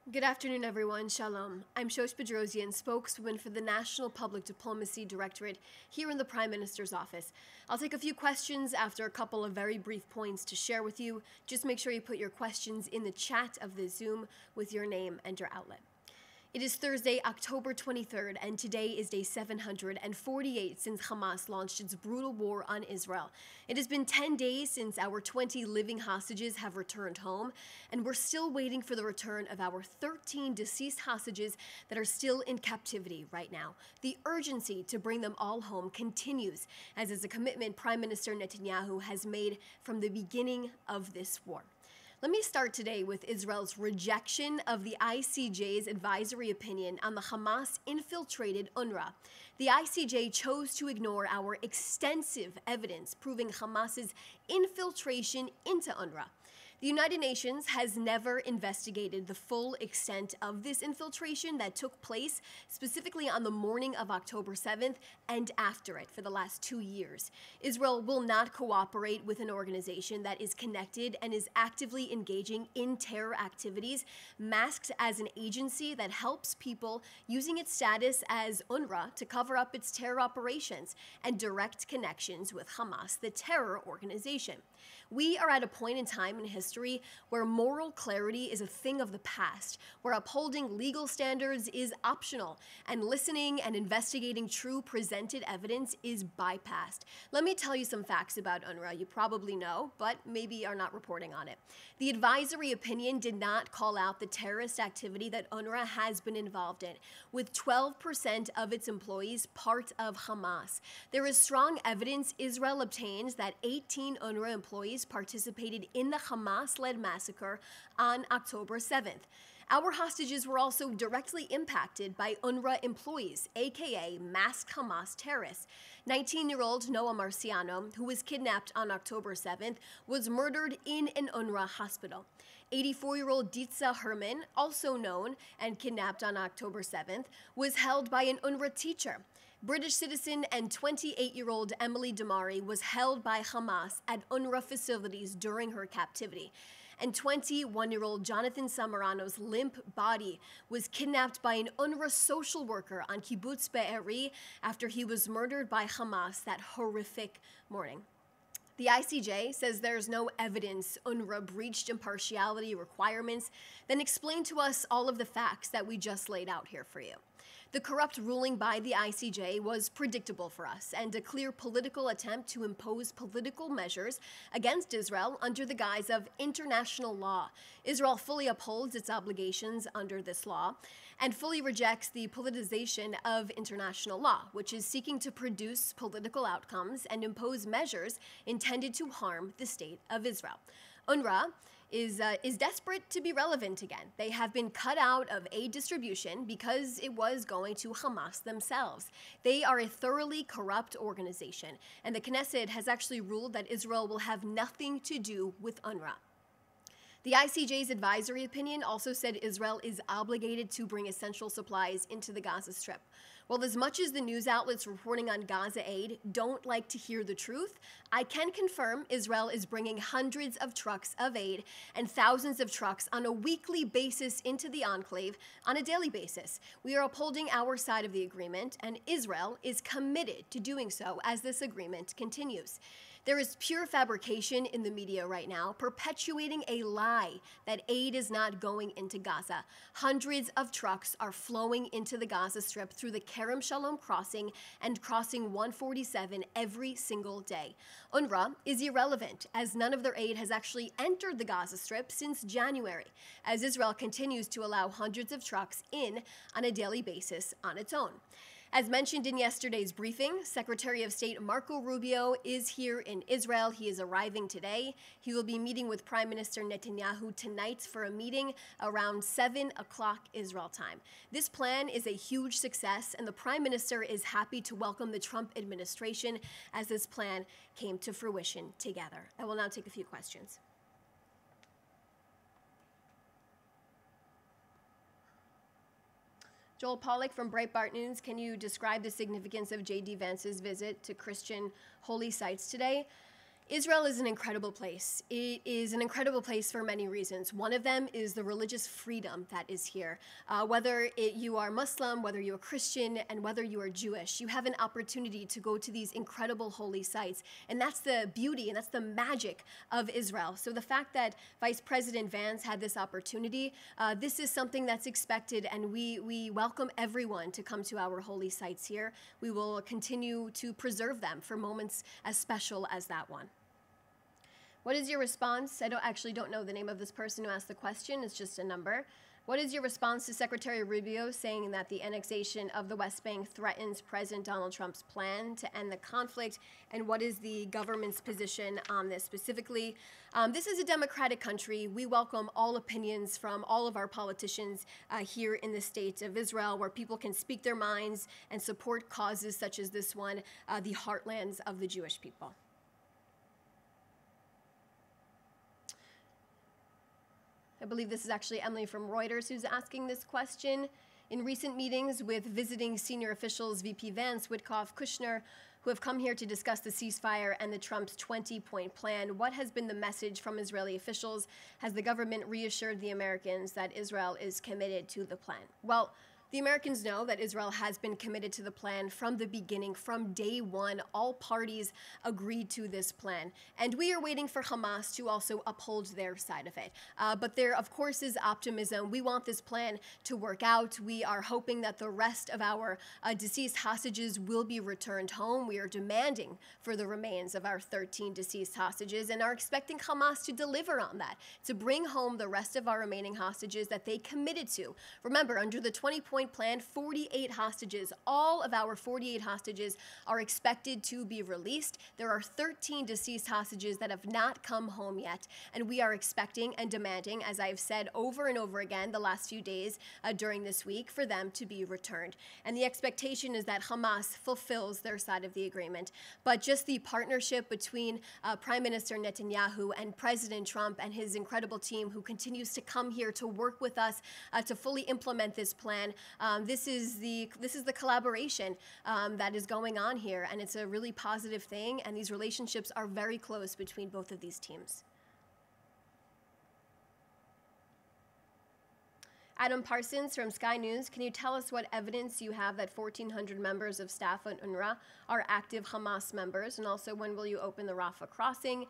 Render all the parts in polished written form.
Good afternoon, everyone. Shalom. I'm Shosh Bedrosian, spokeswoman for the National Public Diplomacy Directorate here in the Prime Minister's office. I'll take a few questions after a couple of very brief points to share with you. Just make sure you put your questions in the chat of the Zoom with your name and your outlet. It is Thursday, October 23rd, and today is day 748 since Hamas launched its brutal war on Israel. It has been 10 days since our 20 living hostages have returned home, and we're still waiting for the return of our 13 deceased hostages that are still in captivity right now. The urgency to bring them all home continues, as is a commitment Prime Minister Netanyahu has made from the beginning of this war. Let me start today with Israel's rejection of the ICJ's advisory opinion on the Hamas-infiltrated UNRWA. The ICJ chose to ignore our extensive evidence proving Hamas's infiltration into UNRWA. The United Nations has never investigated the full extent of this infiltration that took place specifically on the morning of October 7th and after it for the last 2 years. Israel will not cooperate with an organization that is connected and is actively engaging in terror activities, masked as an agency that helps people using its status as UNRWA to cover up its terror operations and direct connections with Hamas, the terror organization. We are at a point in time in history where moral clarity is a thing of the past, where upholding legal standards is optional, and listening and investigating true presented evidence is bypassed. Let me tell you some facts about UNRWA you probably know, but maybe are not reporting on it. The advisory opinion did not call out the terrorist activity that UNRWA has been involved in, with 12% of its employees part of Hamas. There is strong evidence Israel obtained that 18 UNRWA employees participated in the Hamas-led massacre on October 7th. Our hostages were also directly impacted by UNRWA employees, aka masked Hamas terrorists. 19-year-old Noah Marciano, who was kidnapped on October 7th, was murdered in an UNRWA hospital. 84-year-old Ditza Herman, also known and kidnapped on October 7th, was held by an UNRWA teacher. British citizen and 28-year-old Emily Damari was held by Hamas at UNRWA facilities during her captivity. And 21-year-old Jonathan Samarano's limp body was kidnapped by an UNRWA social worker on Kibbutz Be'eri after he was murdered by Hamas that horrific morning. The ICJ says there's no evidence UNRWA breached impartiality requirements. Then explain to us all of the facts that we just laid out here for you. The corrupt ruling by the ICJ was predictable for us and a clear political attempt to impose political measures against Israel under the guise of international law. Israel fully upholds its obligations under this law and fully rejects the politicization of international law, which is seeking to produce political outcomes and impose measures intended to harm the state of Israel. UNRWA is desperate to be relevant again. They have been cut out of aid distribution because it was going to Hamas themselves. They are a thoroughly corrupt organization, and the Knesset has actually ruled that Israel will have nothing to do with UNRWA. The ICJ's advisory opinion also said Israel is obligated to bring essential supplies into the Gaza Strip. Well, as much as the news outlets reporting on Gaza aid don't like to hear the truth, I can confirm Israel is bringing hundreds of trucks of aid and thousands of trucks on a weekly basis into the enclave on a daily basis. We are upholding our side of the agreement, and Israel is committed to doing so as this agreement continues. There is pure fabrication in the media right now, perpetuating a lie that aid is not going into Gaza. Hundreds of trucks are flowing into the Gaza Strip through the Kerem Shalom crossing and crossing 147 every single day. UNRWA is irrelevant, as none of their aid has actually entered the Gaza Strip since January, as Israel continues to allow hundreds of trucks in on a daily basis on its own. As mentioned in yesterday's briefing, Secretary of State Marco Rubio is here in Israel. He is arriving today. He will be meeting with Prime Minister Netanyahu tonight for a meeting around 7 o'clock Israel time. This plan is a huge success, and the Prime Minister is happy to welcome the Trump administration as this plan came to fruition together. I will now take a few questions. Joel Pollack from Breitbart News, can you describe the significance of J.D. Vance's visit to Christian holy sites today? Israel is an incredible place. It is an incredible place for many reasons. One of them is the religious freedom that is here. Whether you are Muslim, whether you're Christian, and whether you are Jewish, you have an opportunity to go to these incredible holy sites. And that's the beauty and that's the magic of Israel. So the fact that Vice President Vance had this opportunity, this is something that's expected, and we welcome everyone to come to our holy sites here. We will continue to preserve them for moments as special as that one. What is your response? I don't know the name of this person who asked the question. It's just a number. What is your response to Secretary Rubio saying that the annexation of the West Bank threatens President Donald Trump's plan to end the conflict? And what is the government's position on this specifically? This is a democratic country. We welcome all opinions from all of our politicians here in the state of Israel, where people can speak their minds and support causes such as this one, the heartlands of the Jewish people. I believe this is actually Emily from Reuters who's asking this question. In recent meetings with visiting senior officials, VP Vance, Witkoff, Kushner, who have come here to discuss the ceasefire and the Trump's 20-point plan, what has been the message from Israeli officials? Has the government reassured the Americans that Israel is committed to the plan? Well, the Americans know that Israel has been committed to the plan from the beginning. From day one, all parties agreed to this plan. And we are waiting for Hamas to also uphold their side of it. But there, of course, is optimism. We want this plan to work out. We are hoping that the rest of our deceased hostages will be returned home. We are demanding for the remains of our 13 deceased hostages and are expecting Hamas to deliver on that, to bring home the rest of our remaining hostages that they committed to. Remember, under the 20-point plan, 48 hostages, all of our 48 hostages are expected to be released. There are 13 deceased hostages that have not come home yet, and we are expecting and demanding, as I've said over and over again the last few days during this week, for them to be returned. And the expectation is that Hamas fulfills their side of the agreement. But just the partnership between Prime Minister Netanyahu and President Trump and his incredible team, who continues to come here to work with us to fully implement this plan, this is the collaboration that is going on here, and it's a really positive thing, and these relationships are very close between both of these teams. Adam Parsons from Sky News, can you tell us what evidence you have that 1,400 members of staff at UNRWA are active Hamas members, and also when will you open the Rafah crossing?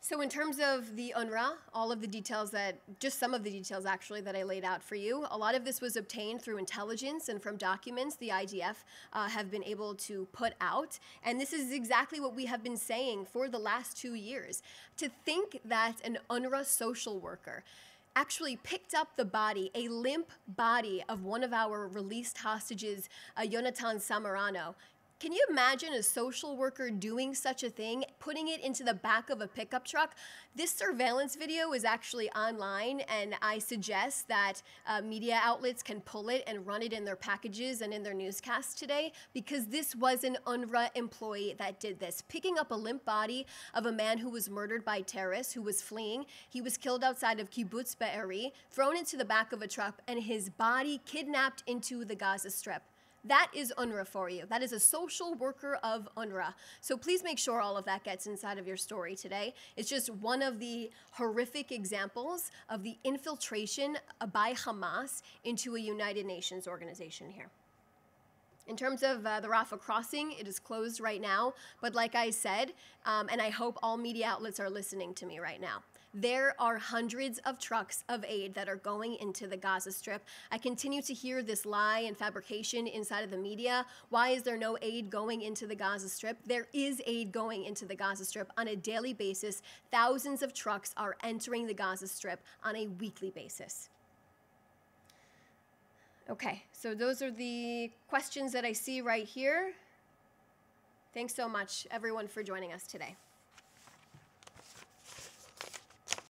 So in terms of the UNRWA, all of the details just some of the details actually that I laid out for you, a lot of this was obtained through intelligence and from documents the IDF have been able to put out. And this is exactly what we have been saying for the last 2 years. To think that an UNRWA social worker actually picked up the body, a limp body of one of our released hostages, Yonatan Samarano. Can you imagine a social worker doing such a thing, putting it into the back of a pickup truck? This surveillance video is actually online, and I suggest that media outlets can pull it and run it in their packages and in their newscasts today, because this was an UNRWA employee that did this, picking up a limp body of a man who was murdered by terrorists, who was fleeing. He was killed outside of Kibbutz Be'eri, thrown into the back of a truck, and his body kidnapped into the Gaza Strip. That is UNRWA for you. That is a social worker of UNRWA. So please make sure all of that gets inside of your story today. It's just one of the horrific examples of the infiltration by Hamas into a United Nations organization here. In terms of the Rafah crossing, it is closed right now. But like I said, and I hope all media outlets are listening to me right now, there are hundreds of trucks of aid that are going into the Gaza Strip. I continue to hear this lie and fabrication inside of the media. Why is there no aid going into the Gaza Strip? There is aid going into the Gaza Strip on a daily basis. Thousands of trucks are entering the Gaza Strip on a weekly basis. Okay, so those are the questions that I see right here. Thanks so much, everyone, for joining us today.